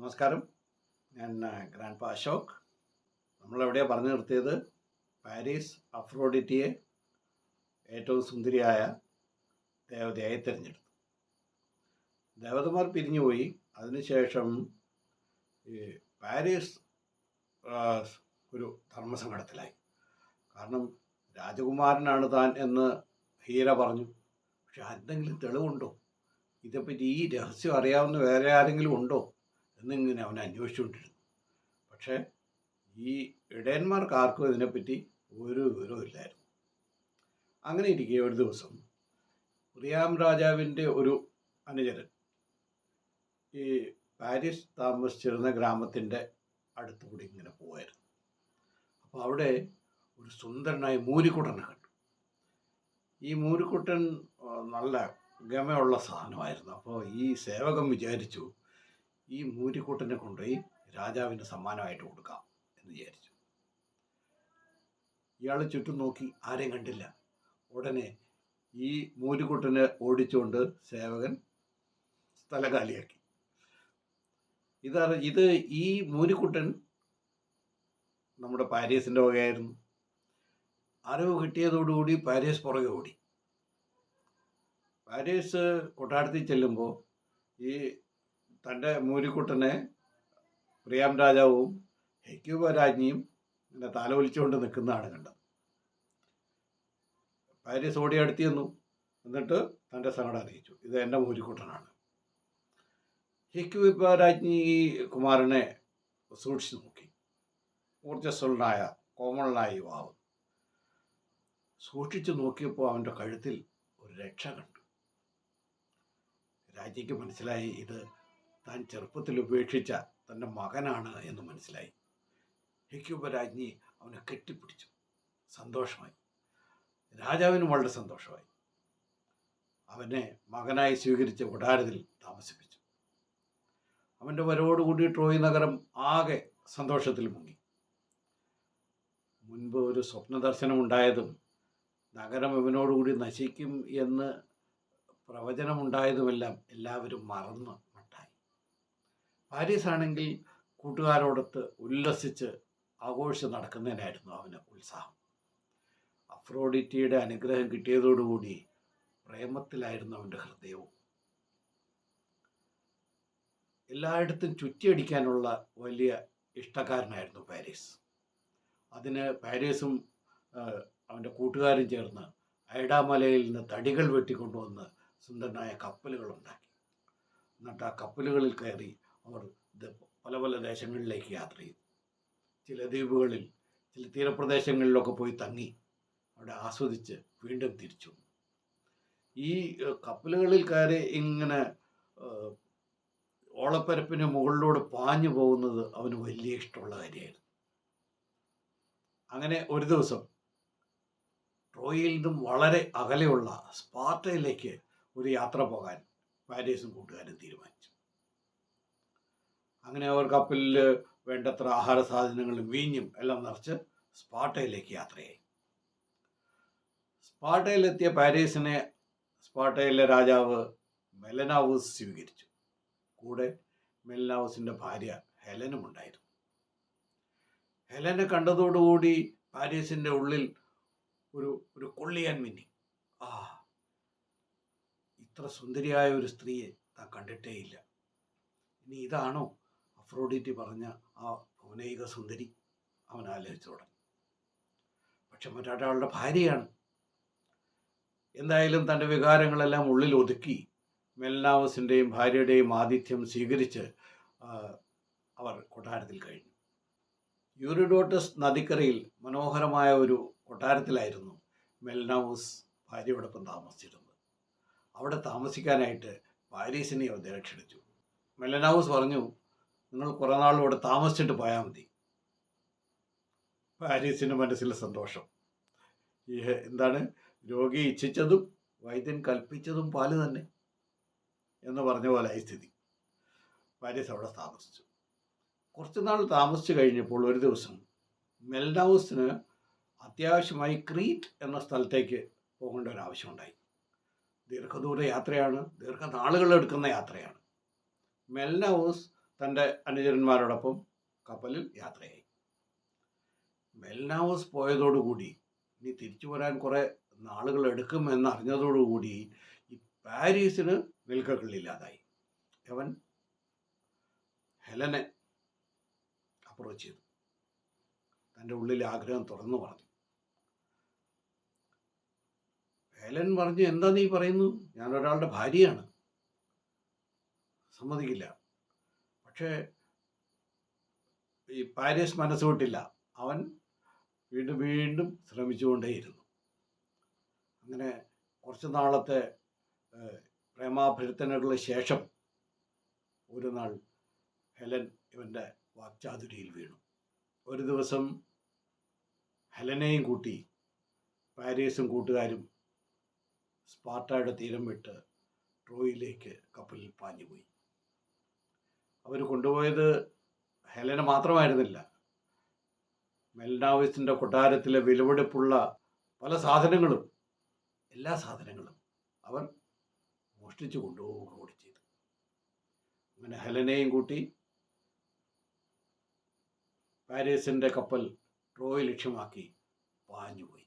നമസ്കാരം. ഞാൻ ഗ്രാൻഡ് പാ അശോക്. നമ്മളെവിടെയാണ് പറഞ്ഞു നിർത്തിയത്? പാരീസ് അഫ്രോഡിറ്റിയെ ഏറ്റവും സുന്ദരിയായ ദേവതയായി തിരഞ്ഞെടുത്തു. ദേവതമാർ പിരിഞ്ഞുപോയി. അതിനുശേഷം ഈ പാരീസ് ഒരു ധർമ്മസങ്കടത്തിലായി. കാരണം രാജകുമാരനാണ് താൻ എന്ന് ഹീര പറഞ്ഞു. പക്ഷെ എന്തെങ്കിലും തെളിവുണ്ടോ? ഇതേപ്പറ്റി ഈ രഹസ്യം അറിയാവുന്ന വേറെ ആരെങ്കിലും ഉണ്ടോ എന്നിങ്ങനെ അവൻ അന്വേഷിച്ചുകൊണ്ടിരുന്നു. പക്ഷേ ഈ ഇടയന്മാർക്ക് ആർക്കും ഇതിനെപ്പറ്റി ഒരു വിവരവും ഇല്ലായിരുന്നു. അങ്ങനെ ഇരിക്കെ ഒരു ദിവസം പ്രിയാം രാജാവിൻ്റെ ഒരു അനുചരൻ ഈ പാരീസ് താമസിച്ചിരുന്ന ഗ്രാമത്തിൻ്റെ അടുത്തുകൂടി ഇങ്ങനെ പോവായിരുന്നു. അപ്പോൾ അവിടെ ഒരു സുന്ദരനായ മൂരിക്കുട്ടനെ കണ്ടു. ഈ മൂരിക്കുട്ടൻ നല്ല ഗമയുള്ള സാധനമായിരുന്നു. അപ്പോൾ ഈ സേവകൻ വിചാരിച്ചു, ഈ മൂരിക്കുട്ടനെ കൊണ്ടുപോയി രാജാവിന് സമ്മാനമായിട്ട് കൊടുക്കാം എന്ന് വിചാരിച്ചു. ഇയാൾ ചുറ്റും നോക്കി, ആരെയും കണ്ടില്ല. ഉടനെ ഈ മൂരിക്കുട്ടനെ ഓടിച്ചുകൊണ്ട് സേവകൻ സ്ഥലം കാലിയാക്കി. ഇത് ഈ മൂരിക്കുട്ടൻ നമ്മുടെ പാരീസിൻ്റെ വകയായിരുന്നു. അറിവ് കിട്ടിയതോടുകൂടി പാരീസ് പുറകെ ഓടി. പാരീസ് കൊട്ടാരത്തിൽ ചെല്ലുമ്പോൾ ഈ തൻ്റെ മൂരിക്കുട്ടനെ പ്രിയാം രാജാവും ഹെക്യൂബ രാജ്ഞിയും ഇങ്ങനെ തലവലിച്ചുകൊണ്ട് നിൽക്കുന്നതാണ് കണ്ടത്. പാരീസ് ഓടി അടുത്ത് ചെന്നു. എന്നിട്ട് തൻ്റെ സങ്കടം അറിയിച്ചു, ഇത് എൻ്റെ മൂരിക്കുട്ടനാണ്. ഹെക്യൂബ രാജ്ഞി ഈ കുമാരനെ സൂക്ഷിച്ചു നോക്കി. ഊർജ്ജസ്വലനായ കോമളനായ യുവാവ്. സൂക്ഷിച്ചു നോക്കിയപ്പോൾ അവൻ്റെ കഴുത്തിൽ ഒരു രക്ഷ കണ്ടു. രാജ്ഞിക്ക് മനസ്സിലായി ഇത് താൻ ചെറുപ്പത്തിൽ ഉപേക്ഷിച്ച തൻ്റെ മകനാണ് എന്ന് മനസ്സിലായി. ഹെക്യൂബ രാജ്ഞി അവനെ കെട്ടിപ്പിടിച്ചു. സന്തോഷമായി. രാജാവിനും വളരെ സന്തോഷമായി. അവനെ മകനായി സ്വീകരിച്ച് കൊട്ടാരത്തിൽ താമസിപ്പിച്ചു. അവൻ്റെ വരവോടുകൂടി ട്രോയ് നഗരം ആകെ സന്തോഷത്തിൽ മുങ്ങി. മുൻപ് ഒരു സ്വപ്നദർശനമുണ്ടായതും നഗരം ഇവനോടുകൂടി നശിക്കും എന്ന് പ്രവചനമുണ്ടായതുമെല്ലാം എല്ലാവരും മറന്ന് മട്ടായി. പാരീസ് ആണെങ്കിൽ കൂട്ടുകാരോടൊത്ത് ഉല്ലസിച്ച് ആഘോഷിച്ച് നടക്കുന്നതിനായിരുന്നു അവന് ഉത്സാഹം. അഫ്രോഡിറ്റിയുടെ അനുഗ്രഹം കിട്ടിയതോടുകൂടി പ്രേമത്തിലായിരുന്നു അവൻ്റെ ഹൃദയവും. എല്ലായിടത്തും ചുറ്റിയടിക്കാനുള്ള വലിയ ഇഷ്ടക്കാരനായിരുന്നു പാരീസ്. അതിന് പാരീസും അവൻ്റെ കൂട്ടുകാരും ചേർന്ന് ഐഡാമലയിൽ നിന്ന് തടികൾ വെട്ടിക്കൊണ്ടുവന്ന് സുന്ദരനായ കപ്പലുകളുണ്ടാക്കി. എന്നിട്ട് ആ കപ്പലുകളിൽ കയറി അവർ പല പല ദേശങ്ങളിലേക്ക് യാത്ര ചെയ്തു. ചില ദ്വീപുകളിൽ, ചില തീരപ്രദേശങ്ങളിലൊക്കെ പോയി തങ്ങി അവിടെ ആസ്വദിച്ച് വീണ്ടും തിരിച്ചു. ഈ കപ്പലുകളിൽ കയറി ഇങ്ങനെ ഓളപ്പരപ്പിന് മുകളിലൂടെ പാഞ്ഞു പോകുന്നത് അവന് വലിയ ഇഷ്ടമുള്ള കാര്യമായിരുന്നു. അങ്ങനെ ഒരു ദിവസം ട്രോയിൽ നിന്നും വളരെ അകലെയുള്ള സ്പാർട്ടയിലേക്ക് ഒരു യാത്ര പോകാൻ പാരീസും കൂട്ടുകാരും തീരുമാനിച്ചു. അങ്ങനെ അവർ കപ്പലിൽ വേണ്ടത്ര ആഹാര സാധനങ്ങളും വീഞ്ഞും എല്ലാം നിറച്ച് സ്പാർട്ടയിലേക്ക് യാത്രയായി. സ്പാർട്ടയിലെത്തിയ പാരീസിനെ സ്പാർട്ടയിലെ രാജാവ് മെലനാവൂസ് സ്വീകരിച്ചു. കൂടെ മെലനാവൂസിൻ്റെ ഭാര്യ ഹെലനും ഉണ്ടായിരുന്നു. ഹെലനെ കണ്ടതോടുകൂടി പാരീസിൻ്റെ ഉള്ളിൽ ഒരു കൊള്ളിയാൻ മിന്നി. ഇത്ര സുന്ദരിയായ ഒരു സ്ത്രീയെ താൻ കണ്ടിട്ടേയില്ല. ഇനി ഇതാണോ അഫ്രോഡിറ്റി പറഞ്ഞ ആ ഭുവനൈക സുന്ദരി? അവൻ ആലോചിച്ചു തുടങ്ങി. പക്ഷെ മറ്റൊരാളുടെ ഭാര്യയാണ്. എന്തായാലും തൻ്റെ വികാരങ്ങളെല്ലാം ഉള്ളിൽ ഒതുക്കി മെലനാവൂസിൻ്റെയും ഭാര്യയുടെയും ആതിഥ്യം സ്വീകരിച്ച് അവർ കൊട്ടാരത്തിൽ കഴിഞ്ഞു. യൂറിഡോട്ടസ് നദിക്കരയിൽ മനോഹരമായ ഒരു കൊട്ടാരത്തിലായിരുന്നു മെലനാവൂസ് ഭാര്യയോടൊപ്പം താമസിച്ചിരുന്നത്. അവിടെ താമസിക്കാനായിട്ട് പാരീസിനെ അദ്ദേഹം ക്ഷണിച്ചു. മെലനാവൂസ് പറഞ്ഞു, നിങ്ങൾ കുറേ നാൾ ഇവിടെ താമസിച്ചിട്ട് പോയാൽ മതി. പാരീസിൻ്റെ മനസ്സിൽ സന്തോഷം. എന്താണ്, രോഗി ഇച്ഛിച്ചതും വൈദ്യൻ കൽപ്പിച്ചതും പാല് തന്നെ എന്ന് പറഞ്ഞ പോലെ ആയി സ്ഥിതി. പാരീസ് അവിടെ താമസിച്ചു. കുറച്ച് നാൾ താമസിച്ചു കഴിഞ്ഞപ്പോൾ ഒരു ദിവസം മെലനാവൂസിന് അത്യാവശ്യമായി ക്രീറ്റ് എന്ന സ്ഥലത്തേക്ക് പോകേണ്ട ഒരു ആവശ്യമുണ്ടായി. ദീർഘദൂര യാത്രയാണ്, ദീർഘനാളുകൾ എടുക്കുന്ന യാത്രയാണ്. മെലനാവൂസ് തൻ്റെ അനുചരന്മാരോടൊപ്പം കപ്പലിൽ യാത്രയായി. മെൽനാവസ് പോയതോടുകൂടി ഇനി തിരിച്ചു വരാൻ കുറേ നാളുകൾ എടുക്കുമെന്നറിഞ്ഞതോടുകൂടി ഈ പാരീസിന് നിൽക്കക്കള്ളില്ലാതായി. അവൻ ഹെലനെ അപ്രോച്ച് ചെയ്തു. തൻ്റെ ഉള്ളിലെ ആഗ്രഹം തുറന്നു പറഞ്ഞു. ഹെലൻ പറഞ്ഞു, എന്താ നീ പറയുന്നു? ഞാൻ ഒരാളുടെ ഭാര്യയാണ്. സമ്മതിക്കില്ല. പക്ഷേ ഈ പാരീസ് മനസ്സ് വിട്ടില്ല. അവൻ വീണ്ടും വീണ്ടും ശ്രമിച്ചുകൊണ്ടേയിരുന്നു. അങ്ങനെ കുറച്ച് നാളത്തെ പ്രേമാഭ്യർത്ഥനകളുടെ ശേഷം ഒരു നാൾ ഹെലൻ ഇവൻ്റെ വാക്ചാതുരിയിൽ വീണു. ഒരു ദിവസം ഹെലനെയും കൂട്ടി പാരീസും കൂട്ടുകാരും സ്പാർട്ടയുടെ തീരം വിട്ട് ട്രോയിലേക്ക് കപ്പലിൽ പാഞ്ഞുപോയി. അവർ കൊണ്ടുപോയത് ഹെലനെ മാത്രമായിരുന്നില്ല, മെൽനാവസിൻ്റെ കൊട്ടാരത്തിലെ വിലപിടിപ്പുള്ള പല സാധനങ്ങളും, എല്ലാ സാധനങ്ങളും അവർ മോഷ്ടിച്ചു കൊണ്ടുപോവുക കൂടി ചെയ്തു. അങ്ങനെ ഹെലനെയും കൂട്ടി പാരീസിൻ്റെ കപ്പൽ ട്രോയ് ലക്ഷ്യമാക്കി പാഞ്ഞുപോയി.